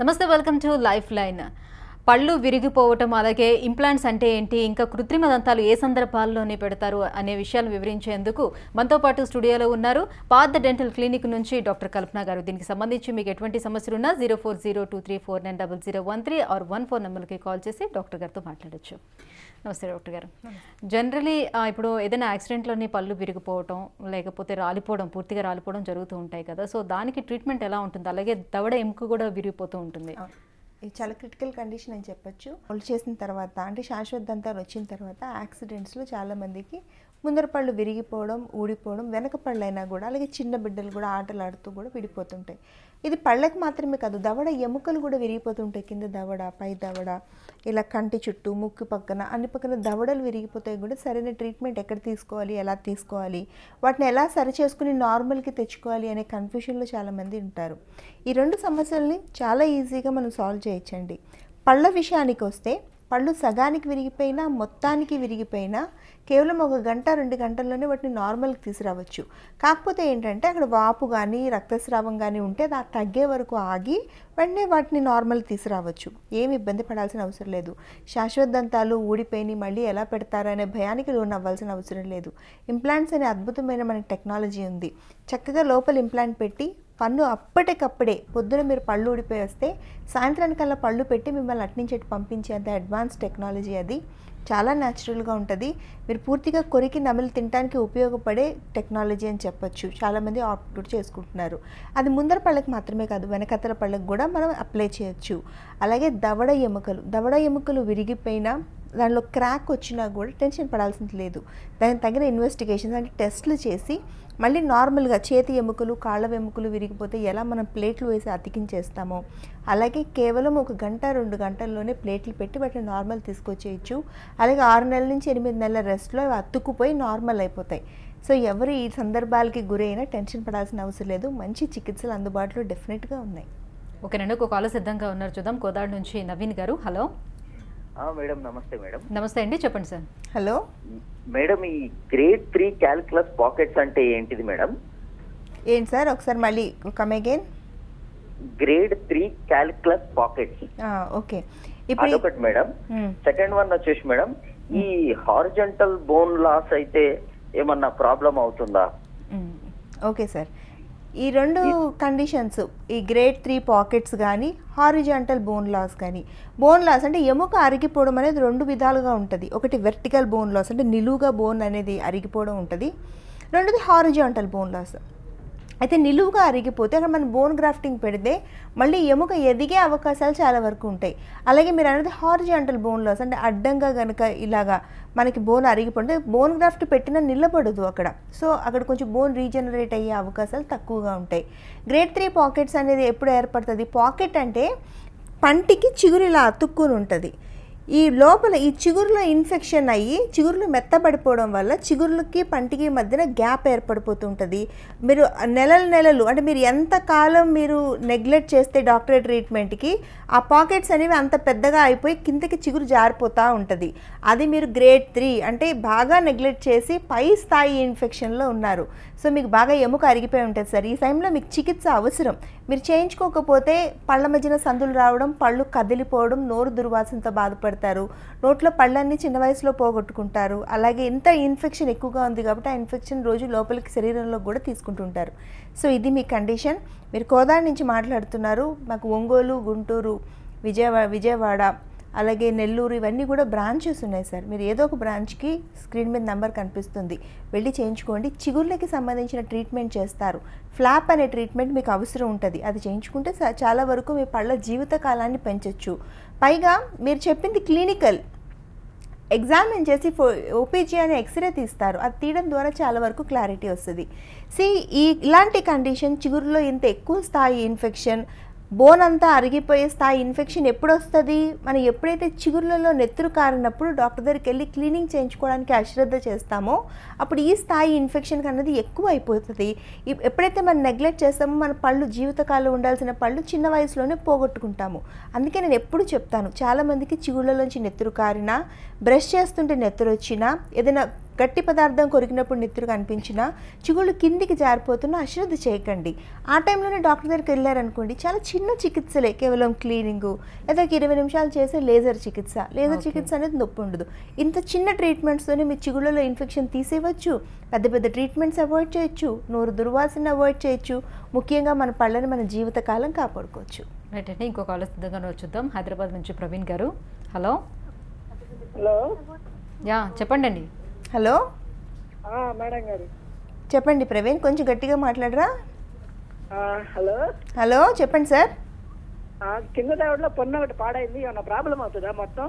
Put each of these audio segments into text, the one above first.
నమస్తే, welcome to life line. పళ్ళు విరిగిపోవటం, అలాగే ఇంప్లాంట్స్ అంటే ఏంటి, ఇంకా కృత్రిమ దంతాలు ఏ సందర్భాల్లోనే పెడతారు అనే విషయాలు వివరించేందుకు మనతో పాటు స్టూడియోలో ఉన్నారు పార్థ డెంటల్ క్లినిక్ నుంచి డాక్టర్ కల్పన గారు. దీనికి సంబంధించి మీకు ఎటువంటి సమస్యలు ఉన్నా 0402349013 ఆర్ 14 నెంబర్కి కాల్ చేసి డాక్టర్ గారితో మాట్లాడొచ్చు. నమస్తే డాక్టర్ గారు. జనరలీ ఇప్పుడు ఏదైనా యాక్సిడెంట్లోని పళ్ళు విరిగిపోవటం, లేకపోతే రాలిపోవడం, పూర్తిగా రాలిపోవడం జరుగుతూ ఉంటాయి కదా. సో దానికి ట్రీట్మెంట్ ఎలా ఉంటుంది? అలాగే దవడ ఎముక కూడా విరిగిపోతూ ఉంటుంది. ఇది చాలా క్రిటికల్ కండిషన్ అని చెప్పొచ్చు. వాళ్ళు చేసిన తర్వాత అంటే శాశ్వత దంతాలు వచ్చిన తర్వాత యాక్సిడెంట్స్లో చాలామందికి ముందర పళ్ళు విరిగిపోవడం, ఊడిపోవడం, వెనక పళ్ళు అయినా కూడా, అలాగే చిన్న బిడ్డలు కూడా ఆటలాడుతూ కూడా విడిపోతుంటాయి. ఇది పళ్ళకి మాత్రమే కాదు, దవడ ఎముకలు కూడా విరిగిపోతుంటాయి. కింద దవడ, పై దవడ, ఇలా కంటి చుట్టూ, ముక్కు పక్కన, అన్ని పక్కన దవడలు విరిగిపోతాయి కూడా. సరైన ట్రీట్మెంట్ ఎక్కడ తీసుకోవాలి, ఎలా తీసుకోవాలి, వాటిని ఎలా సరి చేసుకుని నార్మల్కి తెచ్చుకోవాలి అనే కన్ఫ్యూషన్లో చాలామంది ఉంటారు. ఈ రెండు సమస్యల్ని చాలా ఈజీగా మనం సాల్వ్ చేయొచ్చండి. పళ్ళ విషయానికి వస్తే, పళ్ళు సగానికి విరిగిపోయినా, మొత్తానికి విరిగిపోయినా కేవలం 1 గంట 2 గంటల్లోనే వాటిని నార్మల్కి తీసుకురావచ్చు. కాకపోతే ఏంటంటే అక్కడ వాపు కానీ రక్తస్రావం కానీ ఉంటే అది తగ్గే వరకు ఆగి వెంటనే వాటిని నార్మల్కి తీసుకురావచ్చు. ఏమి ఇబ్బంది పడాల్సిన అవసరం లేదు. శాశ్వత దంతాలు ఊడిపోయి మళ్ళీ ఎలా పెడతారు అనే భయానికి లోన్ అవ్వాల్సిన అవసరం లేదు. ఇంప్లాంట్స్ అనే అద్భుతమైన మనకి టెక్నాలజీ ఉంది. చక్కగా లోపల ఇంప్లాంట్ పెట్టి పన్ను అప్పటికప్పుడే, పొద్దున మీరు పళ్ళు ఊడిపోయి వస్తే సాయంత్రానికల్లా పళ్ళు పెట్టి మిమ్మల్ని అట్నుంచి పంపించేంత అడ్వాన్స్ టెక్నాలజీ అది. చాలా న్యాచురల్గా ఉంటుంది. మీరు పూర్తిగా కొరికి నమిలి తినడానికి ఉపయోగపడే టెక్నాలజీ అని చెప్పొచ్చు. చాలామంది ఆప్ట్ చేసుకుంటున్నారు. అది ముందర పళ్ళకి మాత్రమే కాదు, వెనకతల పళ్ళకి కూడా మనం అప్లై చేయొచ్చు. అలాగే దవడ ఎముకలు విరిగిపోయినా, దానిలో క్రాక్ వచ్చినా కూడా టెన్షన్ పడాల్సింది లేదు. దానికి తగిన ఇన్వెస్టిగేషన్స్ అంటే టెస్టులు చేసి మళ్ళీ నార్మల్గా చేతి ఎముకలు, కాళ్ళ ఎముకలు విరిగిపోతే ఎలా మనం ప్లేట్లు వేసి అతికించేస్తామో అలాగే కేవలం 1 గంట 2 గంటల్లోనే ప్లేట్లు పెట్టి వాటిని నార్మల్ తీసుకొచ్చేయచ్చు. అలాగే 6 నెలల నుంచి 8 నెలల రెస్ట్లో అవి అతుక్కుపోయి నార్మల్ అయిపోతాయి. సో ఎవరు ఈ సందర్భాలకి గురైనా టెన్షన్ పడాల్సిన అవసరం లేదు. మంచి చికిత్సలు అందుబాటులో డెఫినెట్గా ఉన్నాయి. ఓకేనండి, ఒక కాల్ సిద్ధంగా ఉన్నారు, చూద్దాం. కోదాడ నుంచి నవీన్ గారు. హలో మేడం, నమస్తే మేడం. నమస్తే అండి, చెప్పండి సార్. హలో మేడం, ఈ గ్రేడ్ 3 క్యాల్కులస్ పాకెట్స్ అంటే ఏంటిది మేడం? ఏంటి సార్, ఒకసారి మళ్ళీ come again. Grade 3 calculus pockets. Okay, ఇప్పుడు అదొకటి మేడం. సెకండ్ వన్ వచ్చేసి మేడం, ఈ హారిజంటల్ బోన్ లాస్ అయితే ఏమన్నా ప్రాబ్లం అవుతుందా? ఓకే సార్, ఈ రెండు కండిషన్స్, ఈ గ్రేడ్ 3 పాకెట్స్ కానీ హారిజాంటల్ బోన్ లాస్ కానీ. బోన్ లాస్ అంటే ఎముక అరిగిపోవడం అనేది 2 విధాలుగా ఉంటుంది. ఒకటి వెర్టికల్ బోన్ లాస్ అంటే నిలువుగా బోన్ అనేది అరిగిపోవడం ఉంటుంది. రెండోది హారిజాంటల్ బోన్ లాస్. అయితే నిలువుగా అరిగిపోతే అక్కడ మనం బోన్ గ్రాఫ్టింగ్ పెడితే మళ్ళీ ఎముక ఎదిగే అవకాశాలు చాలా వరకు ఉంటాయి. అలాగే మీరు అనేది హారిజాంటల్ బోన్ లాస్ అంటే అడ్డంగా కనుక ఇలాగా మనకి బోన్ అరిగిపోతే బోన్ గ్రాఫ్ట్ పెట్టినా నిలబడదు అక్కడ. సో అక్కడ కొంచెం బోన్ రీజనరేట్ అయ్యే అవకాశాలు తక్కువగా ఉంటాయి. గ్రేడ్ 3 పాకెట్స్ అనేది ఎప్పుడు ఏర్పడుతుంది? పాకెట్ అంటే పంటికి చిగురు ఇలా అతుక్కుని ఉంటుంది. ఈ లోపల ఈ చిగురులో ఇన్ఫెక్షన్ అయ్యి చిగురులు మెత్తబడిపోవడం వల్ల చిగురులకి పంటికి మధ్యన గ్యాప్ ఏర్పడిపోతుంటుంది. మీరు నెలలు అంటే మీరు ఎంతకాలం మీరు నెగ్లెక్ట్ చేస్తే డాక్టర్ ట్రీట్మెంట్కి ఆ పాకెట్స్ అనేవి అంత పెద్దగా అయిపోయి కిందకి చిగురు జారిపోతూ ఉంటుంది. అది మీరు గ్రేడ్ 3 అంటే బాగా నెగ్లెక్ట్ చేసి పై స్థాయి ఇన్ఫెక్షన్లో ఉన్నారు. సో మీకు బాగా ఎముక అరిగిపోయి ఉంటుంది సార్. ఈ టైంలో మీకు చికిత్స అవసరం. మీరు చేయించుకోకపోతే పళ్ళ మధ్యన సందులు రావడం, పళ్ళు కదిలిపోవడం, నోరు దుర్వాసనతో బాధపడతారు, నోట్లో పళ్ళన్నీ చిన్న వయసులో పోగొట్టుకుంటారు. అలాగే ఇంత ఇన్ఫెక్షన్ ఎక్కువగా ఉంది కాబట్టి ఆ ఇన్ఫెక్షన్ రోజు లోపలికి శరీరంలో కూడా తీసుకుంటుంటారు. సో ఇది మీ కండిషన్. మీరు కోదాడ నుంచి మాట్లాడుతున్నారు. మాకు ఒంగోలు, గుంటూరు, విజయవాడ, అలాగే నెల్లూరు ఇవన్నీ కూడా బ్రాంచెస్ ఉన్నాయి సార్. మీరు ఏదో ఒక బ్రాంచ్కి స్క్రీన్ మీద నెంబర్ కనిపిస్తుంది, వెళ్ళి చేయించుకోండి. చిగుర్లకి సంబంధించిన ట్రీట్మెంట్ చేస్తారు. ఫ్లాప్ అనే ట్రీట్మెంట్ మీకు అవసరం ఉంటుంది. అది చేయించుకుంటే చాలా వరకు మీ పళ్ళ జీవిత కాలాన్ని పెంచవచ్చు. పైగా మీరు చెప్పింది క్లినికల్ ఎగ్జామిన్ చేసి ఓపీజీ అనే ఎక్స్రే తీస్తారు. అది తీయడం ద్వారా చాలా వరకు క్లారిటీ వస్తుంది. ఇలాంటి కండిషన్ చిగురులో ఇంత ఎక్కువ స్థాయి ఇన్ఫెక్షన్, బోన్ అంతా అరిగిపోయే స్థాయి ఇన్ఫెక్షన్ ఎప్పుడు వస్తుంది? మనం ఎప్పుడైతే చిగుర్లలో నెత్తురు కారినప్పుడు డాక్టర్ దగ్గరికి వెళ్ళి క్లీనింగ్ చేయించుకోవడానికి అశ్రద్ధ చేస్తామో అప్పుడు ఈ స్థాయి ఇన్ఫెక్షన్ అనేది ఎక్కువ అయిపోతుంది. ఎప్పుడైతే మనం నెగ్లెక్ట్ చేస్తామో మన పళ్ళు, జీవితకాలం ఉండాల్సిన పళ్ళు చిన్న వయసులోనే పోగొట్టుకుంటాము. అందుకే నేను ఎప్పుడు చెప్తాను, చాలామందికి చిగుళ్ళలోంచి నెత్తురు కారినా, బ్రష్ చేస్తుంటే నెత్తురు వచ్చినా, ఏదైనా గట్టి పదార్థం కొరికినప్పుడు నెత్తురు కనిపించినా, చిగుళ్ళు కిందికి జారిపోతున్నా అశ్రద్ధ చేయకండి. ఆ టైంలోనే డాక్టర్ దగ్గరికి వెళ్ళారనుకోండి, చాలా చిన్న చికిత్సలే, కేవలం క్లీనింగు లేదా 20 నిమిషాలు చేసే లేజర్ చికిత్స. లేజర్ చికిత్స అనేది నొప్పి ఉండదు. ఇంత చిన్న ట్రీట్మెంట్స్తోనే మీ చిగుళ్ళలో ఇన్ఫెక్షన్ తీసేయవచ్చు, పెద్ద పెద్ద ట్రీట్మెంట్స్ అవాయిడ్ చేయొచ్చు, నోరు దుర్వాసన అవాయిడ్ చేయొచ్చు, ముఖ్యంగా మన పళ్ళని మన జీవితకాలం కాపాడుకోవచ్చు. రైట్ అండి, ఇంకో కాల్ సిద్ధంగా చూద్దాం. హైదరాబాద్ నుంచి ప్రవీణ్ గారు. హలో హలో, యా చెప్పండి అండి. హలో మేడం గారు. చెప్పండి ప్రవీణ్, కొంచెం గట్టిగా మాట్లాడరా. హలో హలో చెప్పండి సార్. కింద దవడలో పొన్న ఒకటి పాడైంది, ఏమన్నా ప్రాబ్లం అవుతుందా? మొత్తం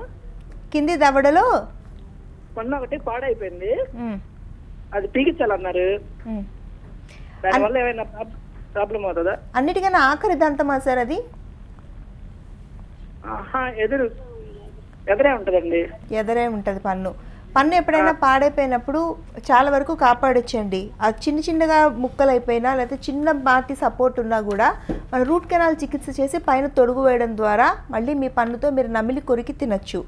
కింది దవడలో పొన్న ఒకటి పాడైపోయింది, అది పీకించాలన్నారు. దానివల్ల ఏమైనా ప్రాబ్లం అవుతుందా? అన్నిటికన్నా ఆఖరి దంతమా సార్ అది? ఎదురే ఉంటుందండి. ఎదరే ఉంటుంది పన్ను. పన్ను ఎప్పుడైనా పాడైపోయినప్పుడు చాలా వరకు కాపాడొచ్చండి. అది చిన్న చిన్నగా ముక్కలు అయిపోయినా లేకపోతే చిన్న పాటి సపోర్ట్ ఉన్నా కూడా మన రూట్ కెనాల్ చికిత్స చేసి పైన తొడుగు వేయడం ద్వారా మళ్ళీ మీ పన్నుతో మీరు నమిలి కొరికి తినచ్చు.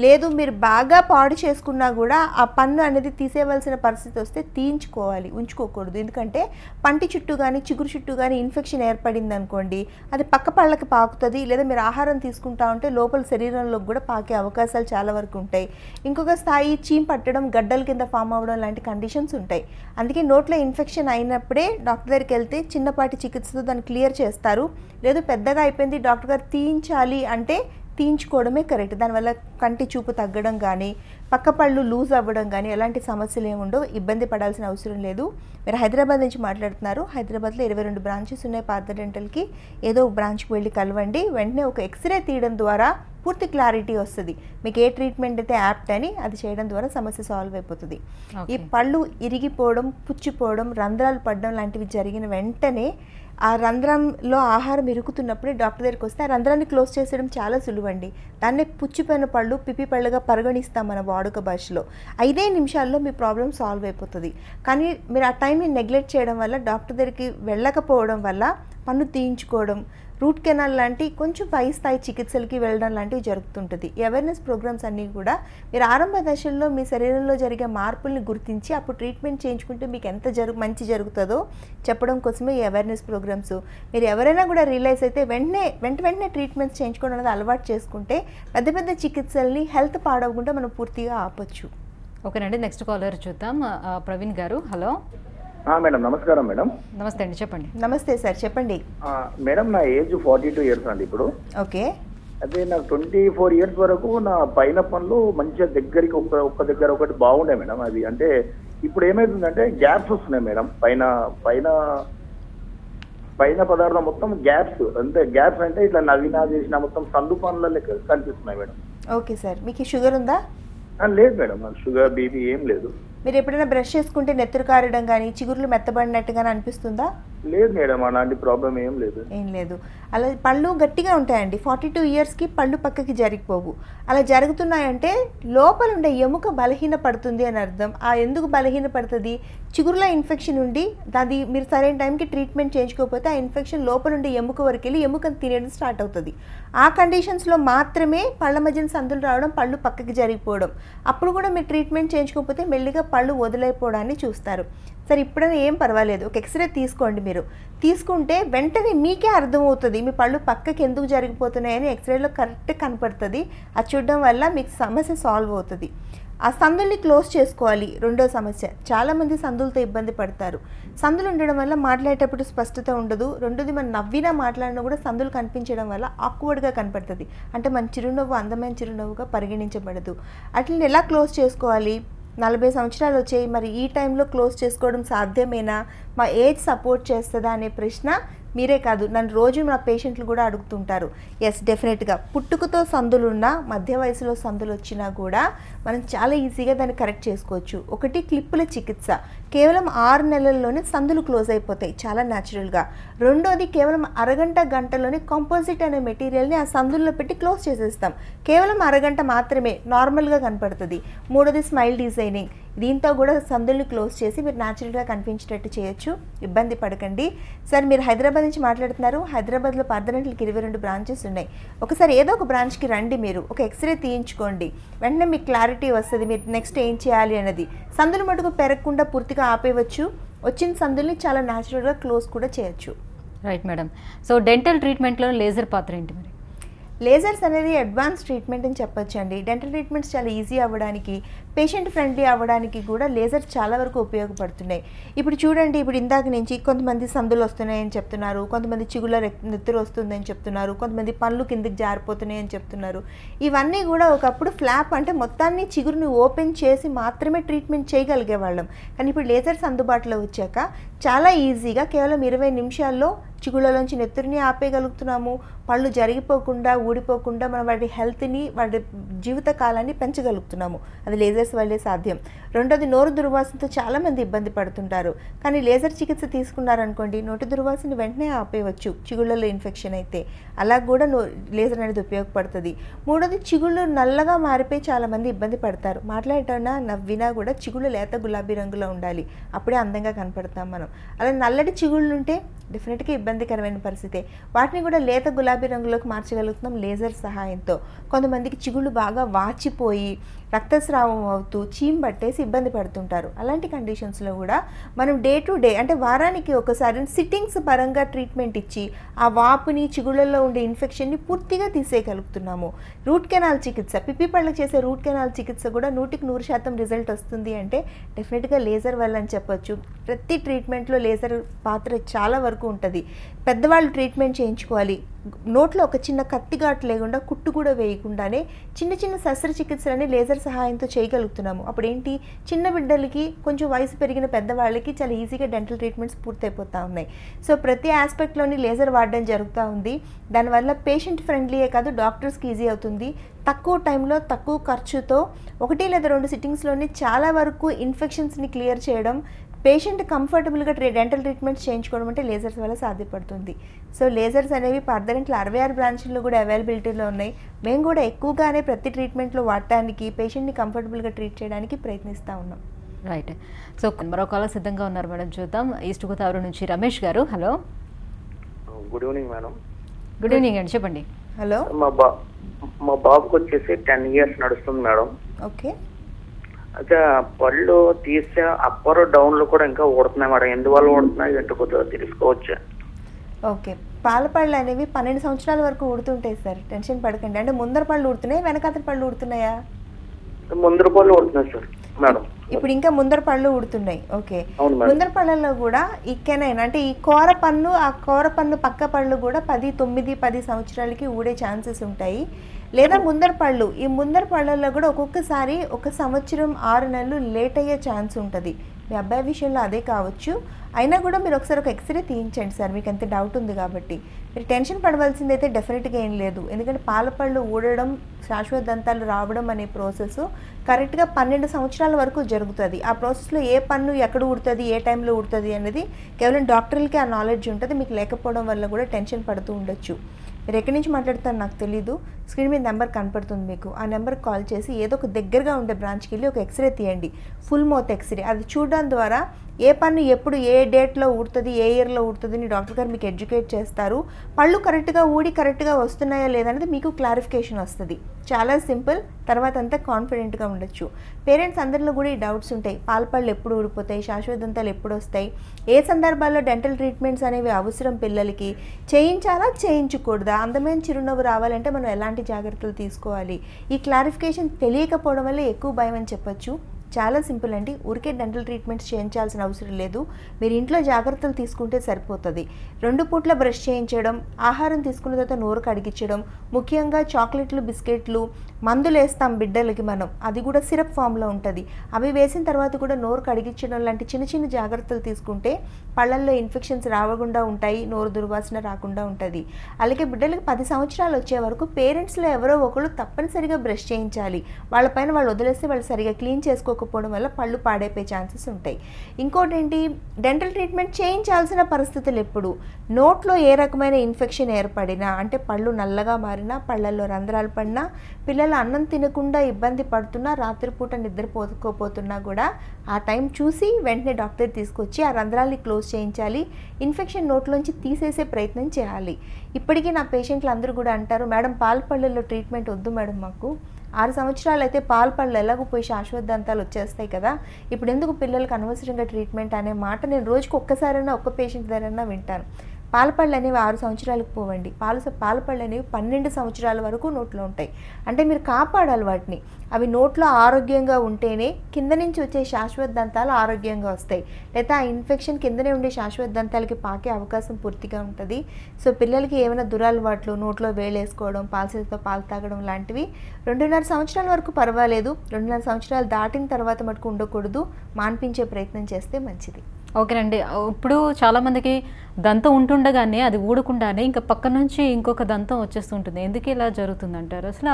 లేదు మీరు బాగా పాడు చేసుకున్నా కూడా ఆ పన్ను అనేది తీసేయవలసిన పరిస్థితి వస్తే తీయించుకోవాలి, ఉంచుకోకూడదు. ఎందుకంటే పంటి చుట్టూ కానీ చిగురు చుట్టూ కానీ ఇన్ఫెక్షన్ ఏర్పడింది అనుకోండి, అది పక్క పళ్ళకి పాకుతుంది. లేదా మీరు ఆహారం తీసుకుంటా ఉంటే లోపల శరీరంలోకి కూడా పాకే అవకాశాలు చాలా వరకు ఉంటాయి. ఇంకొక స్థాయి చీమ్ పట్టడం, గడ్డల కింద ఫామ్ అవ్వడం లాంటి కండిషన్స్ ఉంటాయి. అందుకే నోట్లో ఇన్ఫెక్షన్ అయినప్పుడే డాక్టర్ దగ్గరికి వెళ్తే చిన్నపాటి చికిత్సతో దాన్ని క్లియర్ చేస్తారు. లేదు పెద్దగా అయిపోయింది డాక్టర్ గారు తీయించాలి అంటే తీయించుకోవడమే కరెక్ట్. దానివల్ల కంటి చూపు తగ్గడం కానీ పక్క పళ్ళు లూజ్ అవ్వడం కానీ ఎలాంటి సమస్యలు ఏముండవు, ఇబ్బంది పడాల్సిన అవసరం లేదు. మీరు హైదరాబాద్ నుంచి మాట్లాడుతున్నారు. హైదరాబాద్లో 22 బ్రాంచెస్ ఉన్నాయి పార్థ డెంటల్కి. ఏదో ఒక బ్రాంచ్కి వెళ్ళి కలవండి. వెంటనే ఒక ఎక్స్రే తీయడం ద్వారా పూర్తి క్లారిటీ వస్తుంది. మీకు ఏ ట్రీట్మెంట్ అయితే యాప్ట్ అని అది చేయడం ద్వారా సమస్య సాల్వ్ అయిపోతుంది. ఈ పళ్ళు ఇరిగిపోవడం, పుచ్చిపోవడం, రంధ్రాలు పడడం లాంటివి జరిగిన వెంటనే ఆ రంధ్రంలో ఆహారం ఇరుకుతున్నప్పుడే డాక్టర్ దగ్గరికి వస్తే ఆ రంధ్రాన్ని క్లోజ్ చేసేయడం చాలా సులువండి. దాన్నే పుచ్చిపోయిన పళ్ళు పిప్పి పళ్ళుగా పరిగణిస్తాం మన వాడుక భాషలో. 5 నిమిషాల్లో మీ ప్రాబ్లం సాల్వ్ అయిపోతుంది. కానీ మీరు ఆ టైంని నెగ్లెక్ట్ చేయడం వల్ల, డాక్టర్ దగ్గరికి వెళ్ళకపోవడం వల్ల పన్ను తీయించుకోవడం, రూట్ కెనాల్ లాంటి కొంచెం పై స్థాయి చికిత్సలకి వెళ్ళడం లాంటివి జరుగుతుంటుంది. ఈ అవేర్నెస్ ప్రోగ్రామ్స్ అన్నీ కూడా మీరు ఆరంభ దశల్లో మీ శరీరంలో జరిగే మార్పుల్ని గుర్తించి అప్పుడు ట్రీట్మెంట్ చేయించుకుంటే మీకు ఎంత మంచి జరుగుతుందో చెప్పడం కోసమే ఈ అవేర్నెస్ ప్రోగ్రామ్స్. మీరు ఎవరైనా కూడా రియలైజ్ అయితే వెంటనే ట్రీట్మెంట్స్ చేయించుకోవడం అనేది అలవాటు చేసుకుంటే పెద్ద పెద్ద చికిత్సల్ని హెల్త్ పాడవకుండా మనం పూర్తిగా ఆపొచ్చు. ఓకేనండి, నెక్స్ట్ కాలర్ చూద్దాం. ప్రవీణ్ గారు. హలో మేడం నమస్కారం. మేడం నమస్తే అండి, చెప్పండి. నమస్తే సార్, చెప్పండి. మేడం నా ఏజ్ 42 ఇయర్స్ అండి ఇప్పుడు. ఓకే. అదే నాకు 24 ఇయర్స్ వరకు నా పైన పనులు మంచిగా దగ్గరికి ఒక్క దగ్గర ఒకటి బాగుండే మేడం. అది అంటే ఇప్పుడు ఏమైతుందంటే గ్యాప్స్ వస్తున్నాయి మేడం. పైన పదార్థం మొత్తం గ్యాప్స్, అంటే గ్యాప్స్ అంటే ఇట్లా నవ్వినా చేసిన మొత్తం సందు పనుల లెక్క కనిపిస్తున్నాయి మేడం. ఓకే సార్, మీకు షుగర్ ఉందా? లేదు మేడం, నాకు షుగర్ బీపీ ఏం లేదు. మీరు ఎప్పుడైనా బ్రష్ చేసుకుంటే నెత్తురు కారడం కానీ చిగుర్లు మెత్తబడినట్టుగా అనిపిస్తుందా? లేదు మేడం, అలాంటి ప్రాబ్లం ఏం లేదు. ఏం లేదు. అలా పళ్ళు గట్టిగా ఉంటాయండి. 42 ఇయర్స్కి పళ్ళు పక్కకి జరిగిపోవు. అలా జరుగుతున్నాయంటే లోపల ఉండే ఎముక బలహీన పడుతుంది అని అర్థం. ఎందుకు బలహీన పడుతుంది? చిగురులో ఇన్ఫెక్షన్ ఉండి అది మీరు సరైన టైంకి ట్రీట్మెంట్ చేయించుకోకపోతే ఆ ఇన్ఫెక్షన్ లోపల ఉండే ఎముక వరకు వెళ్ళి ఎముకను తినేయడం స్టార్ట్ అవుతుంది. ఆ కండిషన్స్లో మాత్రమే పళ్ళ మధ్యన సందులు రావడం, పళ్ళు పక్కకి జరిగిపోవడం. అప్పుడు కూడా మీరు ట్రీట్మెంట్ చేయించుకోకపోతే మెల్లిగా పళ్ళు వదిలైపోవడాన్ని చూస్తారు. సరే, ఇప్పుడైనా ఏం పర్వాలేదు, ఒక ఎక్స్రే తీసుకోండి. మీరు తీసుకుంటే వెంటనే మీకే అర్థమవుతుంది మీ పళ్ళు పక్కకి ఎందుకు జరిగిపోతున్నాయని. ఎక్స్రేలో కరెక్ట్గా కనపడుతుంది. అది చూడడం వల్ల మీకు సమస్య సాల్వ్ అవుతుంది. ఆ సందుల్ని క్లోజ్ చేసుకోవాలి. రెండో సమస్య, చాలామంది సందులతో ఇబ్బంది పడతారు. సందులు ఉండడం వల్ల మాట్లాడేటప్పుడు స్పష్టత ఉండదు. రెండోది, మనం నవ్వినా మాట్లాడినా కూడా సందులు కనిపించడం వల్ల ఆక్వర్డ్గా కనపడుతుంది. అంటే మన చిరునవ్వు అందమైన చిరునవ్వుగా పరిగణించబడదు. అట్లని ఎలా క్లోజ్ చేసుకోవాలి? 40 సంవత్సరాలు వచ్చాయి, మరి ఈ టైంలో క్లోజ్ చేసుకోవడం సాధ్యమేనా? మా ఏజ్ సపోర్ట్ చేస్తుందా అనే ప్రశ్న మీరే కాదు, నన్ను రోజు నా పేషెంట్లు కూడా అడుగుతుంటారు. ఎస్, డెఫినెట్గా పుట్టుకతో సందులున్నా, మధ్య వయసులో సందులు వచ్చినా కూడా మనం చాలా ఈజీగా దాన్ని కరెక్ట్ చేసుకోవచ్చు. ఒకటి, క్లిప్పుల చికిత్స. కేవలం 6 నెలల్లోనే సందులు క్లోజ్ అయిపోతాయి చాలా న్యాచురల్గా. రెండోది, కేవలం అరగంట గంటలోనే కాంపోజిట్ అనే మెటీరియల్ని ఆ సందుల్లో పెట్టి క్లోజ్ చేసేస్తాం. కేవలం అరగంట మాత్రమే నార్మల్గా కనపడుతుంది. మూడోది, స్మైల్ డిజైనింగ్. దీంతో కూడా సందుల్ని క్లోజ్ చేసి మీరు న్యాచురల్గా కనిపించేటట్టు చేయొచ్చు. ఇబ్బంది పడకండి. సార్ మీరు హైదరాబాద్ నుంచి మాట్లాడుతున్నారు. హైదరాబాద్లో పార్థడెంటల్కి 22 బ్రాంచెస్ ఉన్నాయి. ఒకసారి ఏదో ఒక బ్రాంచ్కి రండి, మీరు ఒక ఎక్స్రే తీయించుకోండి. వెంటనే మీకు క్లారిటీ వస్తుంది మీరు నెక్స్ట్ ఏం చేయాలి అనేది. సందులు మటుకు పెరగకుండా పూర్తిగా ఆపేయవచ్చు. వచ్చిన సందుల్ని చాలా న్యాచురల్గా క్లోజ్ కూడా చేయొచ్చు. Right madam. సో డెంటల్ ట్రీట్మెంట్లో లేజర్ పాత్ర ఏంటి మరి? లేజర్స్ అనేది అడ్వాన్స్ ట్రీట్మెంట్ అని చెప్పొచ్చు అండి. డెంటల్ ట్రీట్మెంట్స్ చాలా ఈజీ అవ్వడానికి, పేషెంట్ ఫ్రెండ్లీ అవ్వడానికి కూడా లేజర్స్ చాలా వరకు ఉపయోగపడుతున్నాయి. ఇప్పుడు చూడండి, ఇప్పుడు ఇందాక నుంచి కొంతమంది సందులు వస్తున్నాయని చెప్తున్నారు, కొంతమంది చిగుళ్ళ నెత్తురు వస్తుందని చెప్తున్నారు, కొంతమంది పళ్ళు కిందకి జారిపోతున్నాయని చెప్తున్నారు. ఇవన్నీ కూడా ఒకప్పుడు ఫ్లాప్ అంటే మొత్తాన్ని చిగురుని ఓపెన్ చేసి మాత్రమే ట్రీట్మెంట్ చేయగలిగే వాళ్ళం. కానీ ఇప్పుడు లేజర్స్ అందుబాటులో వచ్చాక చాలా ఈజీగా కేవలం 20 నిమిషాల్లో చిగుళ్ళలోంచి నెత్తురిని ఆపేయగలుగుతున్నాము. పళ్ళు జరిగిపోకుండా ఊడిపోకుండా మనం వాటి హెల్త్ని, వాటి జీవిత కాలాన్ని పెంచగలుగుతున్నాము. అది లేజర్స్ వల్లే సాధ్యం. రెండోది, నోరు దుర్వాసనతో చాలామంది ఇబ్బంది పడుతుంటారు. కానీ లేజర్ చికిత్స తీసుకున్నారనుకోండి, నోటి దుర్వాసన వెంటనే ఆపేయవచ్చు చిగుళ్ళలో ఇన్ఫెక్షన్ అయితే. అలా కూడా లేజర్ అనేది ఉపయోగపడుతుంది. మూడోది, చిగుళ్ళు నల్లగా మారిపోయి చాలామంది ఇబ్బంది పడతారు. మాట్లాడటన్నా నవ్వినా కూడా చిగుళ్ళు లేత గులాబీ రంగులో ఉండాలి, అప్పుడే అందంగా కనపడతాం మనం. అలా నల్లటి చిగుళ్ళు ఉంటే డెఫినెట్గా ఇబ్బందికరమైన పరిస్థితే. వాటిని కూడా లేత గులాబీ రంగులోకి మార్చగలుగుతున్నాం లేజర్ సహాయంతో. కొంతమందికి చిగుళ్ళు బాగా వాచిపోయి రక్తస్రావం అవుతూ చీమ్ పట్టేసి ఇబ్బంది పడుతుంటారు. అలాంటి కండిషన్స్లో కూడా మనం డే టు డే అంటే వారానికి ఒకసారి సిట్టింగ్స్ పరంగా ట్రీట్మెంట్ ఇచ్చి ఆ వాపుని, చిగుళ్ళల్లో ఉండే ఇన్ఫెక్షన్ని పూర్తిగా తీసేయగలుగుతున్నాము. రూట్ కెనాల్ చికిత్స, పిప్పి పళ్ళకి చేసే రూట్ కెనాల్ చికిత్స కూడా 100% రిజల్ట్ వస్తుంది అంటే డెఫినెట్గా లేజర్ వల్ల అని చెప్పొచ్చు. ప్రతి ట్రీట్మెంట్లో లేజర్ పాత్ర చాలా వరకు ఉంటుంది. పెద్దవాళ్ళు ట్రీట్మెంట్ చేయించుకోవాలి. నోట్లో ఒక చిన్న కత్తిఘాటు లేకుండా, కుట్టు కూడా వేయకుండానే చిన్న చిన్న శస్త్రచికిత్సలని లేజర్ సహాయంతో చేయగలుగుతున్నాము. అప్పుడు ఏంటి, చిన్న బిడ్డలకి, కొంచెం వయసు పెరిగిన పెద్దవాళ్ళకి చాలా ఈజీగా డెంటల్ ట్రీట్మెంట్స్ పూర్తయిపోతూ ఉన్నాయి. సో ప్రతి ఆస్పెక్ట్లోని లేజర్ వాడడం జరుగుతూ ఉంది. దానివల్ల పేషెంట్ ఫ్రెండ్లీయే కాదు, డాక్టర్స్కి ఈజీ అవుతుంది. తక్కువ టైంలో, తక్కువ ఖర్చుతో 1 లేదా 2 సిట్టింగ్స్లోనే చాలా వరకు ఇన్ఫెక్షన్స్ని క్లియర్ చేయడం, పేషెంట్ కంఫర్టబుల్గా డెంటల్ ట్రీట్మెంట్స్ చేయించుకోవడం అంటే లేజర్స్ వల్ల సాధ్యపడుతుంది. సో లేజర్స్ అనేవి పార్థడెంటల్ 66 బ్రాంచ్ల్లో కూడా అవైలబిలిటీలో ఉన్నాయి. మేము కూడా ఎక్కువగానే ప్రతి ట్రీట్మెంట్లో వాడటానికి, పేషెంట్ని కంఫర్టబుల్గా ట్రీట్ చేయడానికి ప్రయత్నిస్తూ ఉన్నాం. రైట్. సో మరో కాలర్ సిద్ధంగా ఉన్నారు మేడం, చూద్దాం. ఈస్ట్ గోదావరి నుంచి రమేష్ గారు. Hello, good evening madam. Good evening అండి, చెప్పండి. హలో, మా బాబుకి వచ్చేసి 10 years నడుస్తుంది మేడం. ఓకే. అయితే పళ్ళు తీస్తే అప్పర్ డౌన్ లో కూడా ఇంకా ఊడుతున్నాయి మేడం. ఎందువల్ల ఊడుతున్నాయి ఏంటో కొద్దిగా తెలుసుకోవచ్చా? ఓకే. పాల పళ్ళు అనేవి 12 సంవత్సరాల వరకు ఊడుతుంటాయి సార్, టెన్షన్ పడకండి. అంటే ముందర పళ్ళు ఊడుతున్నాయి, వెనకాతల పళ్ళు ఊడుతున్నాయా? ముందర పళ్ళు ఊడుతున్నాయి సార్ మేడం. ఇప్పుడు ఇంకా ముందర పళ్ళు ఊడుతున్నాయి. ఓకే. అవును మేడం. ముందర పళ్ళల్లో కూడా ఈ కెనైన్ అంటే ఈ కోర పన్ను, ఆ కోర పన్ను పక్క పళ్ళు కూడా 10 సంవత్సరాలకి ఊడే ఛాన్సెస్ ఉంటాయి. లేదా ముందర పళ్ళు, ఈ ముందర పళ్ళల్లో కూడా ఒక్కొక్కసారి 1 సంవత్సరం 6 నెలలు లేట్ అయ్యే ఛాన్స్ ఉంటుంది. మీ అబ్బాయి విషయంలో అదే కావచ్చు. అయినా కూడా మీరు ఒకసారి ఒక ఎక్స్రే తీయించండి సార్, మీకు అంత డౌట్ ఉంది కాబట్టి. మీరు టెన్షన్ పడవలసింది అయితే డెఫినెట్గా ఏం లేదు. ఎందుకంటే పాల పళ్ళు ఊడడం, శాశ్వత దంతాలు రావడం అనే ప్రాసెస్ కరెక్ట్గా 12 సంవత్సరాల వరకు జరుగుతుంది. ఆ ప్రాసెస్లో ఏ పన్ను ఎక్కడ ఊడుతుంది, ఏ టైంలో ఊడుతుంది అనేది కేవలం డాక్టర్లకి ఆ నాలెడ్జ్ ఉంటుంది. మీకు లేకపోవడం వల్ల కూడా టెన్షన్ పడుతూ ఉండొచ్చు. మీరు ఎక్కడి నుంచి మాట్లాడుతారో నాకు తెలీదు. స్క్రీన్ మీద నెంబర్ కనపడుతుంది మీకు, ఆ నెంబర్కి కాల్ చేసి ఏదో ఒక దగ్గరగా ఉండే బ్రాంచ్కి వెళ్ళి ఒక ఎక్స్రే తీయండి, ఫుల్ మౌత్ ఎక్స్రే. అది చూడడం ద్వారా ఏ పన్ను ఎప్పుడు ఏ డేట్లో ఊడుతుంది, ఏ ఇయర్లో ఊడుతుంది అని డాక్టర్ గారు మీకు ఎడ్యుకేట్ చేస్తారు. పళ్ళు కరెక్ట్గా ఊడి కరెక్ట్గా వస్తున్నాయా లేదనేది మీకు క్లారిఫికేషన్ వస్తుంది. చాలా సింపుల్. తర్వాత అంతా కాన్ఫిడెంట్గా ఉండొచ్చు. పేరెంట్స్ అందరిలో కూడా ఈ డౌట్స్ ఉంటాయి, పాల పళ్ళు ఎప్పుడు ఊడిపోతాయి, శాశ్వత దంతాలు ఎప్పుడు వస్తాయి, ఏ సందర్భాల్లో డెంటల్ ట్రీట్మెంట్స్ అనేవి అవసరం, పిల్లలకి చేయించాలా చేయించకూడదా, అందమైన చిరునవ్వు రావాలంటే మనం ఎలాంటి జాగ్రత్తలు తీసుకోవాలి, ఈ క్లారిఫికేషన్ తెలియకపోవడం వల్ల ఎక్కువ భయం అని చెప్పొచ్చు. చాలా సింపుల్ అండి. ఊరికే డెంటల్ ట్రీట్మెంట్స్ చేయించాల్సిన అవసరం లేదు. మీరు ఇంట్లో జాగ్రత్తలు తీసుకుంటే సరిపోతుంది. 2 పూట్ల బ్రష్ చేయించడం, ఆహారం తీసుకున్న తర్వాత నోరు కడిగించడం, ముఖ్యంగా చాక్లెట్లు, బిస్కెట్లు, మందులు వేస్తాం బిడ్డలకి మనం, అది కూడా సిరప్ ఫామ్లో ఉంటుంది. అవి వేసిన తర్వాత కూడా నోరు కడిగించడం లాంటి చిన్న చిన్న జాగ్రత్తలు తీసుకుంటే పళ్ళల్లో ఇన్ఫెక్షన్స్ రాకుండా ఉంటాయి, నోరు దుర్వాసన రాకుండా ఉంటుంది. అలాగే బిడ్డలకి 10 సంవత్సరాలు వచ్చే వరకు పేరెంట్స్లో ఎవరో ఒకరు తప్పనిసరిగా బ్రష్ చేయించాలి. వాళ్ళపైన వాళ్ళు వదిలేస్తే వాళ్ళు సరిగా క్లీన్ చేసుకోక తీసుకోకపోవడం వల్ల పళ్ళు పాడైపోయే ఛాన్సెస్ ఉంటాయి. ఇంకోటి ఏంటి, డెంటల్ ట్రీట్మెంట్ చేయించాల్సిన పరిస్థితులు ఎప్పుడు నోట్లో ఏ రకమైన ఇన్ఫెక్షన్ ఏర్పడినా, అంటే పళ్ళు నల్లగా మారినా, పళ్ళల్లో రంధ్రాలు పడినా, పిల్లలు అన్నం తినకుండా ఇబ్బంది పడుతున్నా, రాత్రిపూట నిద్రపోతున్నా కూడా ఆ టైం చూసి వెంటనే డాక్టర్ తీసుకొచ్చి ఆ రంధ్రాల్ని క్లోజ్ చేయించాలి, ఇన్ఫెక్షన్ నోట్లోంచి తీసేసే ప్రయత్నం చేయాలి. ఇప్పటికీ నా పేషెంట్లు అందరూ కూడా అంటారు, మేడం పాల పళ్ళల్లో ట్రీట్మెంట్ వద్దు మేడం, మాకు 6 సంవత్సరాలు అయితే పాల పళ్ళు ఎలాగో పోయి శాశ్వత దంతాలు వచ్చేస్తాయి కదా, ఇప్పుడు ఎందుకు పిల్లలకు అనవసరంగా ట్రీట్మెంట్ అనే మాట నేను రోజుకి ఒక్కసారైనా ఒక్క పేషెంట్ దగ్గరైనా వింటాను. పాలపళ్ళు అనేవి 6 సంవత్సరాలకు పోవండి, పాలపళ్ళు అనేవి 12 సంవత్సరాల వరకు నోట్లో ఉంటాయి. అంటే మీరు కాపాడాలి వాటిని. అవి నోట్లో ఆరోగ్యంగా ఉంటేనే కింద నుంచి వచ్చే శాశ్వత దంతాలు ఆరోగ్యంగా వస్తాయి, లేదా ఆ ఇన్ఫెక్షన్ కిందనే ఉండే శాశ్వత దంతాలకి పాకే అవకాశం పూర్తిగా ఉంటుంది. సో పిల్లలకి ఏమైనా దురలవాట్లు, నోట్లో వేలేసుకోవడం, పాలసీలతో పాలు తాగడం లాంటివి 2.5 సంవత్సరాల వరకు పర్వాలేదు, 2.5 సంవత్సరాలు దాటిన తర్వాత మటుకు ఉండకూడదు, మాన్పించే ప్రయత్నం చేస్తే మంచిది. ఓకేనండి. ఇప్పుడు చాలామందికి దంతం ఉంటుండగానే అది ఊడకుండానే ఇంకా పక్క నుంచి ఇంకొక దంతం వచ్చేస్తుంటుంది. ఎందుకు ఇలా జరుగుతుంది అంటారు? అసలు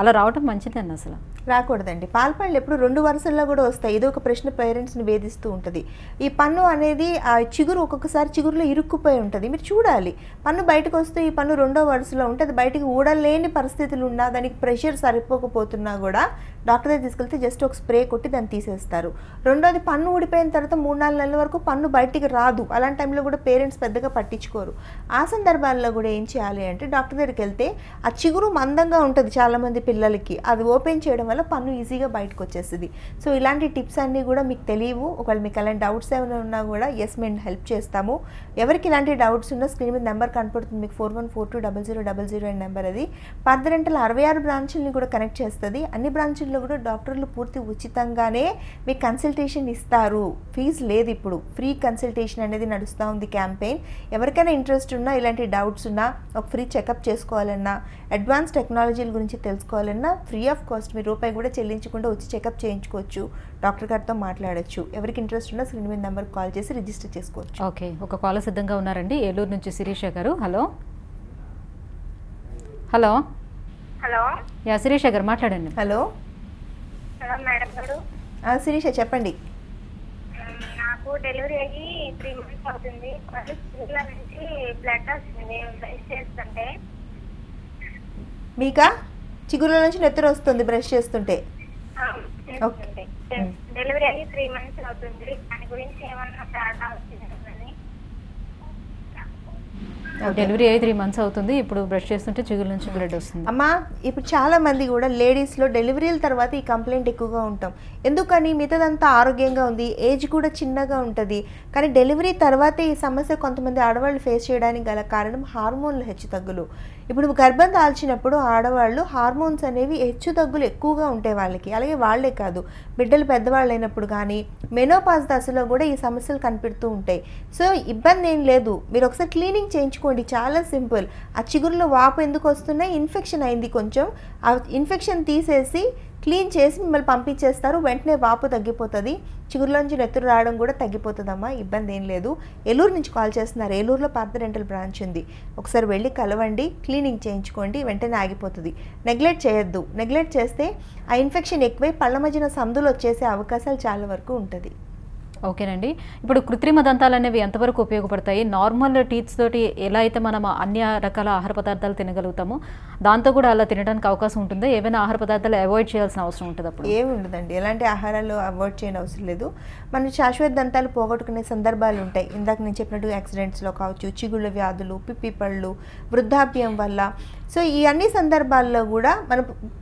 అలా రావటం మంచిదేనా? అసలు రాకూడదండి. పాలపళ్ళు ఎప్పుడు 2 వరుసల్లో కూడా వస్తాయి. ఇది ఒక ప్రశ్న పేరెంట్స్ని వేధిస్తూ ఉంటుంది. ఈ పన్ను అనేది ఆ చిగురు ఒక్కొక్కసారి చిగురులో ఇరుక్కుపోయి ఉంటుంది, మీరు చూడాలి. పన్ను బయటకు వస్తే ఈ పన్ను 2వ వరుసలో ఉంటే అది బయటికి ఊడలేని పరిస్థితులు ఉన్నా, దానికి ప్రెషర్ సరిపోకపోతున్నా కూడా డాక్టర్ దగ్గర తీసుకెళ్తే జస్ట్ ఒక స్ప్రే కొట్టి దాన్ని తీసేస్తారు. రెండోది, పన్ను ఊడిపోయిన తర్వాత 3-4 నెలల వరకు పన్ను బయటికి రాదు. అలాంటి టైంలో కూడా పేరెంట్స్ పెద్దగా పట్టించుకోరు. ఆ సందర్భాల్లో కూడా ఏం చేయాలి అంటే డాక్టర్ దగ్గరికి వెళ్తే ఆ చిగురు మందంగా ఉంటుంది చాలామంది పిల్లలకి, అది ఓపెన్ చేయడం వల్ల పన్ను ఈజీగా బయటకు వచ్చేస్తుంది. సో ఇలాంటి టిప్స్ అన్నీ కూడా మీకు తెలియవు. ఒకవేళ మీకు అలాంటి డౌట్స్ ఏమైనా ఉన్నా కూడా ఎస్ మేము హెల్ప్ చేస్తాము. ఎవరికి ఇలాంటి డౌట్స్ ఉన్నా స్క్రీన్ మీద నెంబర్ కనపడుతుంది మీకు, 41420000 అనే నెంబర్. అది పార్థ డెంటల్ 66 బ్రాంచుల్ని కూడా కనెక్ట్ చేస్తుంది. అన్ని బ్రాంచుల్లో కూడా డాక్టర్లు పూర్తి ఉచితంగానే మీకు కన్సల్టేషన్ ఇస్తారు, ఫీజు లేదు. ఇప్పుడు ఫ్రీ కన్సల్టేషన్ అనేది నడుస్తూ ఉంది క్యాంపెయిన్. ఎవరికైనా ఇంట్రెస్ట్ ఉన్నా, ఇలాంటి డౌట్స్ ఉన్నా, ఒక ఫ్రీ చెకప్ చేసుకోవాలన్నా, అడ్వాన్స్ టెక్నాలజీల గురించి తెలుసుకోవాలన్నా ఫ్రీ ఆఫ్ కాస్ట్, మీరు రూపాయి కూడా చెల్లించకుండా వచ్చి చెకప్ చేయించుకోవచ్చు, డాక్టర్ గారితో మాట్లాడచ్చు. ఎవరికి ఇంట్రెస్ట్ ఉన్నా స్క్రీన్ మీద నెంబర్ కాల్ చేసి రిజిస్టర్ చేసుకోవచ్చు. ఓకే, ఒక కాల్ సిద్ధంగా ఉన్నారండి. ఏలూరు నుంచి Sirisha garu. Hello hello hello. Yeah Sirisha garu మాట్లాడండి. హలో హలో మేడం గారు. శిరీష చెప్పండి. నాకు డెలివరీ అయ్యి 3 months అవుతుంది. స్కూల్లో నుంచి బ్లడ్ వస్తుంది బ్రష్ చేస్తుంటే. మీకా చిగురుల నుంచి నెత్తరు వస్తుంది బ్రష్ చేస్తుంటే? డెలివరీ అయ్యి 3 months అవుతుంది. దాని గురించి ఏమన్నా తేడా వచ్చిందని. డెలివరీ అయ్యి 3 months అవుతుంది, ఇప్పుడు బ్రష్ చేస్తుంటే చిగురు నుంచి బ్లడ్ వస్తుంది. అమ్మా, ఇప్పుడు చాలా మంది కూడా లేడీస్లో డెలివరీల తర్వాత ఈ కంప్లైంట్ ఎక్కువగా ఉంటాం. ఎందుకని? మిగతాదంతా ఆరోగ్యంగా ఉంది, ఏజ్ కూడా చిన్నగా ఉంటుంది, కానీ డెలివరీ తర్వాతే ఈ సమస్య కొంతమంది ఆడవాళ్ళు ఫేస్ చేయడానికి గల కారణం హార్మోన్ల హెచ్చుతగ్గులు. ఇప్పుడు గర్భం దాల్చినప్పుడు ఆడవాళ్ళు హార్మోన్స్ అనేవి హెచ్చుతగ్గులు ఎక్కువగా ఉంటాయి వాళ్ళకి. అలాగే వాళ్ళే కాదు, బిడ్డలు పెద్దవాళ్ళు అయినప్పుడు కానీ మెనోపాజ్ దశలో కూడా ఈ సమస్యలు కనిపెడుతూ ఉంటాయి. సో ఇబ్బంది ఏం లేదు, మీరు ఒకసారి క్లీనింగ్ చేయించుకోండి, చాలా సింపుల్. ఆ చిగురులో వాపు ఎందుకు వస్తున్నాయి? ఇన్ఫెక్షన్ అయింది కొంచెం, ఆ ఇన్ఫెక్షన్ తీసేసి క్లీన్ చేసి మిమ్మల్ని పంపించేస్తారు, వెంటనే వాపు తగ్గిపోతుంది, చిగురులోంచి నెత్తురు రావడం కూడా తగ్గిపోతుందమ్మా, ఇబ్బంది ఏం లేదు. ఏలూరు నుంచి కాల్ చేస్తున్నారు. ఏలూరులో పార్థ డెంటల్ బ్రాంచ్ ఉంది, ఒకసారి వెళ్ళి కలవండి, క్లీనింగ్ చేయించుకోండి, వెంటనే ఆగిపోతుంది. నెగ్లెక్ట్ చేయొద్దు, నెగ్లెక్ట్ చేస్తే ఆ ఇన్ఫెక్షన్ ఎక్కువై పళ్ళ మధ్యన సందులు వచ్చేసే అవకాశాలు చాలా వరకు ఉంటుంది. ఓకేనండి. ఇప్పుడు కృత్రిమ దంతాలు అనేవి ఎంతవరకు ఉపయోగపడతాయి? నార్మల్ టీత్స్ తోటి ఎలా అయితే మనం అన్ని రకాల ఆహార పదార్థాలు తినగలుగుతామో దాంతో కూడా అలా తినడానికి అవకాశం ఉంటుందా? ఏమైనా ఆహార పదార్థాలు అవాయిడ్ చేయాల్సిన అవసరం ఉంటుంది? అప్పుడు ఏమి ఉండదండి, ఎలాంటి ఆహారాలు అవాయిడ్ చేయని అవసరం లేదు. మన శాశ్వత దంతాలు పోగొట్టుకునే సందర్భాలు ఉంటాయి. ఇందాక నేను చెప్పినట్టు యాక్సిడెంట్స్లో కావచ్చు, చిగుళ్ళ వ్యాధులు, పిప్పి పళ్ళు, వృద్ధాప్యం వల్ల. సో ఈ అన్ని సందర్భాల్లో కూడా మన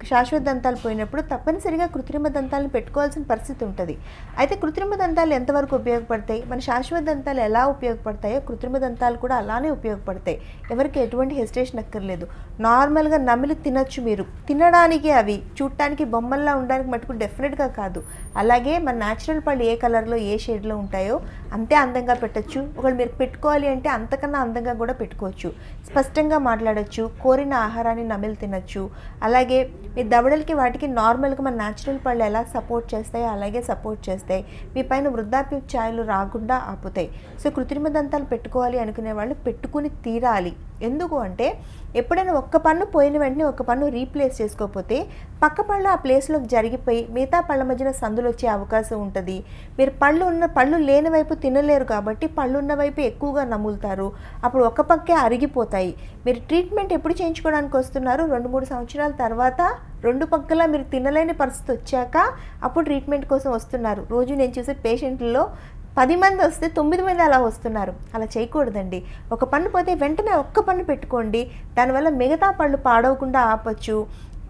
శాశ్వత దంతాలు పోయినప్పుడు తప్పనిసరిగా కృత్రిమ దంతాలను పెట్టుకోవాల్సిన పరిస్థితి ఉంటుంది. అయితే కృత్రిమ దంతాలు ఎంతవరకు ఉపయోగపడతాయి, మన శాశ్వత దంతాలు ఎలా ఉపయోగపడతాయో కృత్రిమ దంతాలు కూడా అలానే ఉపయోగపడతాయి. ఎవరికి ఎటువంటి హెసిటేషన్ అక్కర్లేదు. నార్మల్గా నమిలి తినచ్చు మీరు, తినడానికి అవి చూడటానికి బొమ్మల్లా ఉండడానికి మటుకు డెఫినెట్గా కాదు. అలాగే మన న్యాచురల్ పళ్ళు ఏ కలర్లో ఏ షేడ్లో ఉంటాయో అంతే అందంగా పెట్టచ్చు. ఒకవేళ మీరు పెట్టుకోవాలి అంటే అంతకన్నా అందంగా కూడా పెట్టుకోవచ్చు. స్పష్టంగా మాట్లాడచ్చు, కోరిన ఆహారాన్ని నమిలి తినచ్చు. అలాగే మీ దవడలకి వాటికి నార్మల్గా మన న్యాచురల్ పళ్ళు ఎలా సపోర్ట్ చేస్తాయో అలాగే సపోర్ట్ చేస్తాయి. మీ పైన వృద్ధాప్య ఛాయలు రాకుండా ఆపుతాయి. సో కృత్రిమ దంతాలు పెట్టుకోవాలి అనుకునే వాళ్ళు పెట్టుకుని తీరాలి. ఎందుకు అంటే ఎప్పుడైనా ఒక్క పన్ను పోయిన వెంటనే ఒక పన్ను రీప్లేస్ చేసుకోకపోతే పక్క పళ్ళు ఆ ప్లేస్లోకి జరిగిపోయి మిగతా పళ్ళ మధ్యన సందులు వచ్చే అవకాశం ఉంటుంది. మీరు పళ్ళు లేని వైపు తినలేరు కాబట్టి పళ్ళు ఉన్న వైపు ఎక్కువగా నములుతారు. అప్పుడు ఒక పక్కే అరిగిపోతాయి. మీరు ట్రీట్మెంట్ ఎప్పుడు చేయించుకోవడానికి వస్తున్నారు? 2-3 సంవత్సరాల తర్వాత 2 పక్కలా మీరు తినలేని పరిస్థితి వచ్చాక అప్పుడు ట్రీట్మెంట్ కోసం వస్తున్నారు. రోజు నేను చూసే పేషెంట్లలో 10 మంది వస్తే 9 మంది అలా వస్తున్నారు. అలా చేయకూడదండి. ఒక పన్ను పోతే వెంటనే ఒక్క పన్ను పెట్టుకోండి. దానివల్ల మిగతా పళ్ళు పాడవకుండా ఆపచ్చు.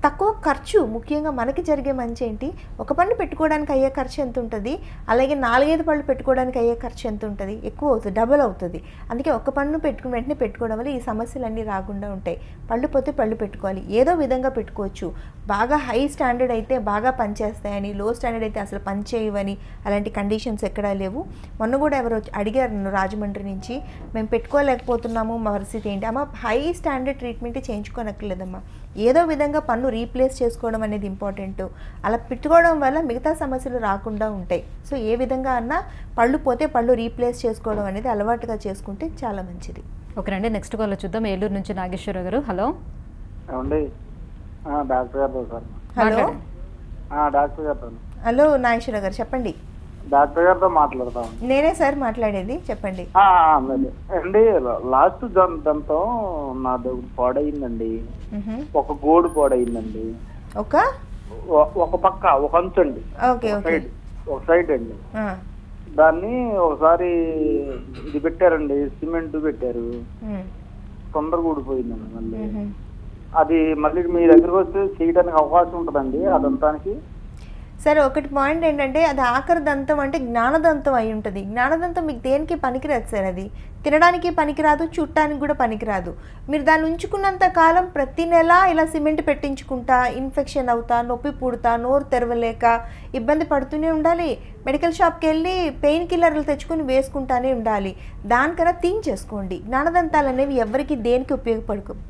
తక్కువ ఖర్చు, ముఖ్యంగా మనకి జరిగే మంచి ఏంటి, ఒక పన్ను పెట్టుకోవడానికి అయ్యే ఖర్చు ఎంత ఉంటుంది, అలాగే 4-5 పళ్ళు పెట్టుకోవడానికి అయ్యే ఖర్చు ఎంత ఉంటుంది, ఎక్కువ అవుతుంది, డబుల్ అవుతుంది. అందుకే ఒక పన్ను పెట్టుకుని వెంటనే పెట్టుకోవడం వల్ల ఈ సమస్యలన్నీ రాకుండా ఉంటాయి. పళ్ళు పోతే పళ్ళు పెట్టుకోవాలి, ఏదో విధంగా పెట్టుకోవచ్చు. బాగా హై స్టాండర్డ్ అయితే బాగా పనిచేస్తాయని, లో స్టాండర్డ్ అయితే అసలు పనిచేయవని అలాంటి కండిషన్స్ ఎక్కడా లేవు. మొన్న కూడా ఎవరో అడిగారు నన్ను రాజమండ్రి నుంచి, మేము పెట్టుకోలేకపోతున్నాము, మా పరిస్థితి ఏంటి? అమ్మ, హై స్టాండర్డ్ ట్రీట్మెంట్ చేయించుకోనక్కర్లేదమ్మా. ఏదో విధంగా పన్ను రీప్లేస్ చేసుకోవడం అనేది ఇంపార్టెంట్. అలా పెట్టుకోవడం వల్ల మిగతా సమస్యలు రాకుండా ఉంటాయి. సో ఏ విధంగా అన్నా పళ్ళు పోతే పళ్ళు రీప్లేస్ చేసుకోవడం అనేది అలవాటుగా చేసుకుంటే చాలా మంచిది. ఓకేనండి, నెక్స్ట్ కాల్ చూద్దాం. ఏలూరు నుంచి నాగేశ్వరరావు గారు. హలో డాక్టర్ గారు సార్. హలో డాక్టర్ గారు. హలో నాగేశ్వరరావు గారు, చెప్పండి. డాక్టర్ గారితో మాట్లాడతాం. నేనే సార్ మాట్లాడేది, చెప్పండి. అండి, లాస్ట్ దంతం నాది పాడయిందండి. ఒక గోడు పాడయిందండి. ఒక పక్క ఒక అంచండి, ఒక సైడ్ అండి. దాన్ని ఒకసారి ఇది పెట్టారండి, సిమెంట్ పెట్టారు, తొందరగా ఊడిపోయిందండి. మళ్ళీ అది మళ్ళీ మీ దగ్గరకు వస్తే చేయడానికి అవకాశం ఉంటుందండి ఆ దంతానికి? సరే, ఒకటి పాయింట్ ఏంటంటే అది ఆఖరి దంతం అంటే జ్ఞానదంతం అయి ఉంటుంది. జ్ఞానదంతం మీకు దేనికి పనికిరాదు సార్. అది తినడానికి పనికిరాదు, చుట్టానికి కూడా పనికిరాదు. మీరు దాన్ని ఉంచుకున్నంత కాలం ప్రతి నెల ఇలా సిమెంట్ పెట్టించుకుంటా, ఇన్ఫెక్షన్ అవుతా, నొప్పి పుడతా, నోరు తెరవలేక ఇబ్బంది పడుతూనే ఉండాలి. మెడికల్ షాప్కి వెళ్ళి పెయిన్ కిల్లర్లు తెచ్చుకుని వేసుకుంటానే ఉండాలి. దానికన్నా తీయించేసుకోండి. జ్ఞానదంతాలు అనేవి ఎవరికి దేనికి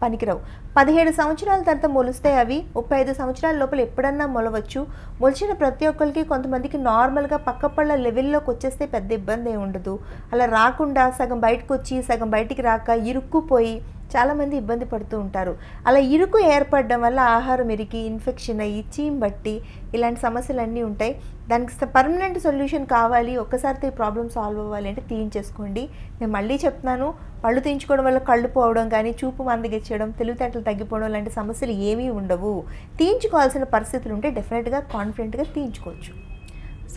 పనికిరావు. 17 సంవత్సరాల తర్వాత మొలుస్తాయి అవి. 35 సంవత్సరాల లోపల ఎప్పుడన్నా మొలవచ్చు. మొలిచిన ప్రతి ఒక్కరికి కొంతమందికి నార్మల్గా పక్క పళ్ళ లెవెల్లోకి వచ్చేస్తే పెద్ద ఇబ్బంది ఏమి ఉండదు. అలా రాకుండా సగం బయటకు వచ్చి సగం బయటికి రాక ఇరుక్కుపోయి చాలామంది ఇబ్బంది పడుతూ ఉంటారు. అలా ఇరుకు ఏర్పడడం వల్ల ఆహారం ఇరికి ఇన్ఫెక్షన్ అయ్యి చీమ్ బట్టి ఇలాంటి సమస్యలన్నీ ఉంటాయి. దానికి పర్మనెంట్ సొల్యూషన్ కావాలి, ఒక్కసారితో ఈ ప్రాబ్లం సాల్వ్ అవ్వాలి అంటే తీయించేసుకోండి. నేను మళ్ళీ చెప్తున్నాను, పళ్ళు తీయించుకోవడం వల్ల కళ్ళు పోవడం కానీ, చూపు మందగించడం, తెలివితేటలు తగ్గిపోవడం లాంటి సమస్యలు ఏమీ ఉండవు. తీయించుకోవాల్సిన పరిస్థితులు ఉంటే డెఫినెట్గా కాన్ఫిడెంట్గా తీయించుకోవచ్చు.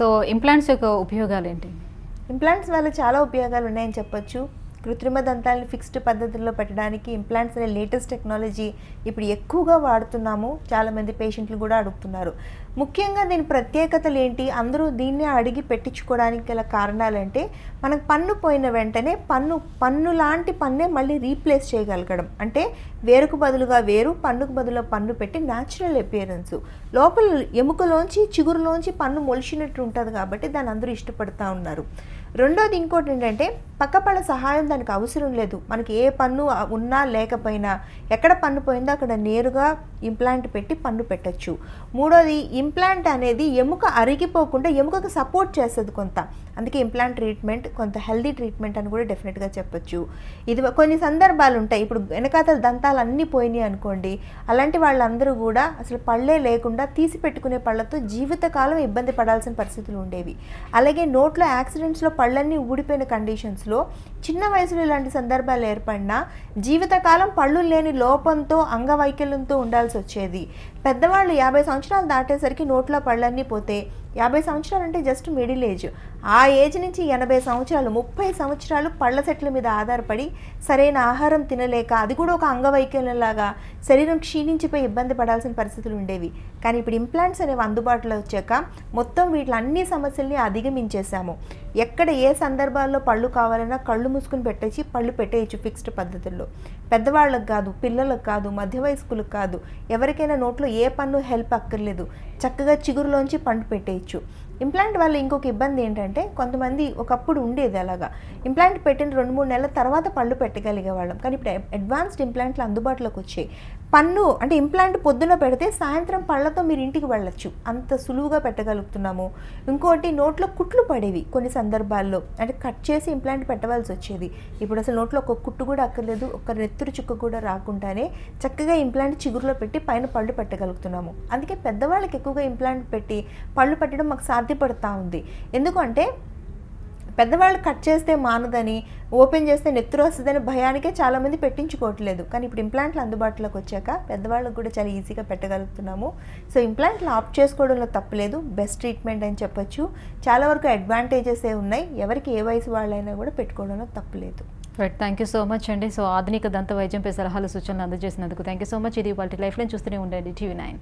సో ఇంప్లాంట్స్ యొక్క ఉపయోగాలు ఏంటి? ఇంప్లాంట్స్ వల్ల చాలా ఉపయోగాలు ఉన్నాయని చెప్పొచ్చు. కృత్రిమ దంతాలను ఫిక్స్డ్ పద్ధతుల్లో పెట్టడానికి ఇంప్లాంట్స్ అనే లేటెస్ట్ టెక్నాలజీ ఇప్పుడు ఎక్కువగా వాడుతున్నాము. చాలామంది పేషెంట్లు కూడా అడుగుతున్నారు. ముఖ్యంగా దీని ప్రత్యేకతలు ఏంటి, అందరూ దీన్నే అడిగి పెట్టించుకోవడానికి గల కారణాలంటే, మనకు పన్ను పోయిన వెంటనే పన్ను లాంటి పన్నే మళ్ళీ రీప్లేస్ చేయగలగడం. అంటే వేరుకు బదులుగా వేరు, పన్నుకు బదులుగా పన్ను పెట్టి న్యాచురల్ అపియరెన్స్. లోపల ఎముకలోంచి చిగురులోంచి పన్ను మొలిచినట్టు ఉంటుంది కాబట్టి దాన్ని అందరూ ఇష్టపడుతూ ఉన్నారు. రెండోది ఇంకోటి ఏంటంటే, పక్క పళ్ళ సహాయం దానికి అవసరం లేదు. మనకి ఏ పన్ను ఉన్నా లేకపోయినా ఎక్కడ పన్ను పోయిందో అక్కడ నేరుగా ఇంప్లాంట్ పెట్టి పన్ను పెట్టచ్చు. మూడోది, ఇంప్లాంట్ అనేది ఎముక అరిగిపోకుండా ఎముకకు సపోర్ట్ చేస్తుంది కొంత. అందుకే ఇంప్లాంట్ ట్రీట్మెంట్ కొంత హెల్దీ ట్రీట్మెంట్ అని కూడా డెఫినెట్గా చెప్పొచ్చు. ఇది కొన్ని సందర్భాలు ఉంటాయి. ఇప్పుడు వెనకాతల దంతాలు అన్నీ పోయినాయి అనుకోండి, అలాంటి వాళ్ళందరూ కూడా అసలు పళ్ళే లేకుండా తీసి పెట్టుకునే పళ్ళతో జీవితకాలం ఇబ్బంది పడాల్సిన పరిస్థితులు ఉండేవి. అలాగే నోట్లో యాక్సిడెంట్స్లో పళ్ళన్నీ ఊడిపోయిన కండిషన్స్లో చిన్న వయసులో ఇలాంటి సందర్భాలు ఏర్పడినా జీవితకాలం పళ్ళు లేని లోపంతో అంగవైకల్యంతో ఉండాల్సి వచ్చేది. పెద్దవాళ్ళు 50 సంవత్సరాలు దాటేసరికి నోట్లో పళ్ళన్నీ పోతే, 50 సంవత్సరాలు అంటే జస్ట్ మిడిల్ ఏజ్, ఆ ఏజ్ నుంచి 80 సంవత్సరాలు 30 సంవత్సరాలు పళ్ళ సెట్ల మీద ఆధారపడి సరైన ఆహారం తినలేక, అది కూడా ఒక అంగవైకల్యంలాగా శరీరం క్షీణించిపోయి ఇబ్బంది పడాల్సిన పరిస్థితులు ఉండేవి. కానీ ఇప్పుడు ఇంప్లాంట్స్ అనేవి అందుబాటులో వచ్చాక మొత్తం వీటి అన్ని సమస్యల్ని అధిగమించేసాము. ఎక్కడ ఏ సందర్భాల్లో పళ్ళు కావాలన్నా కళ్ళు మూసుకుని పెట్టేసి పళ్ళు పెట్టేయచ్చు ఫిక్స్డ్ పద్ధతుల్లో. పెద్దవాళ్ళకు కాదు, పిల్లలకు కాదు, మధ్య వయస్కులకు కాదు, ఎవరికైనా నోట్లో ఏ పన్ను హెల్ప్ అక్కర్లేదు. చక్కగా చిగురులోంచి పండు పెట్టేయచ్చు. ఇంప్లాంట్ వల్ల ఇంకొక ఇబ్బంది ఏంటంటే, కొంతమంది ఒకప్పుడు ఉండేది అలాగా, ఇంప్లాంట్ పెట్టిన 2-3 నెలల తర్వాత పళ్ళు పెట్టగలిగే వాళ్ళం. కానీ ఇప్పుడు అడ్వాన్స్డ్ ఇంప్లాంట్లు అందుబాటులోకి వచ్చాయి. పన్ను అంటే ఇంప్లాంట్ పొద్దున పెడితే సాయంత్రం పళ్ళతో మీరు ఇంటికి వెళ్ళొచ్చు, అంత సులువుగా పెట్టగలుగుతున్నాము. ఇంకోటి నోట్లో కుట్లు పడేవి కొన్ని సందర్భాల్లో, అంటే కట్ చేసి ఇంప్లాంట్ పెట్టవలసి వచ్చేది. ఇప్పుడు అసలు నోట్లో ఒక కుట్టు కూడా అక్కర్లేదు, ఒక నెత్తురు చుక్క కూడా రాకుండానే చక్కగా ఇంప్లాంట్ చిగురులో పెట్టి పైన పళ్ళు పెట్టగలుగుతున్నాము. అందుకే పెద్దవాళ్ళకి ఎక్కువగా ఇంప్లాంట్ పెట్టి పళ్ళు పెట్టడం మాకు సాధ్యపడుతూ ఉంది. ఎందుకంటే పెద్దవాళ్ళు కట్ చేస్తే మానదని, ఓపెన్ చేస్తే నెత్తురు వస్తుందని భయానికే చాలామంది పెట్టించుకోవట్లేదు. కానీ ఇప్పుడు ఇంప్లాంట్లు అందుబాటులోకి వచ్చాక పెద్దవాళ్ళకు కూడా చాలా ఈజీగా పెట్టగలుగుతున్నాము. సో ఇంప్లాంట్లు ఆప్ట్ చేసుకోవడంలో తప్పులేదు, బెస్ట్ ట్రీట్మెంట్ అని చెప్పొచ్చు. చాలా వరకు అడ్వాంటేజెస్ ఉన్నాయి, ఎవరికి ఏ వయసు వాళ్ళైనా కూడా పెట్టుకోవడంలో తప్పులేదు. Right, thank you so much అండి. సో ఆధునిక దంత వైద్యంపై సలహాలు సూచనలు అందజేసినందుకు థ్యాంక్ యూ సో మచ్. ఇది వాళ్ళ లైఫ్ లైన్ చూస్తూనే ఉండండి, TV9.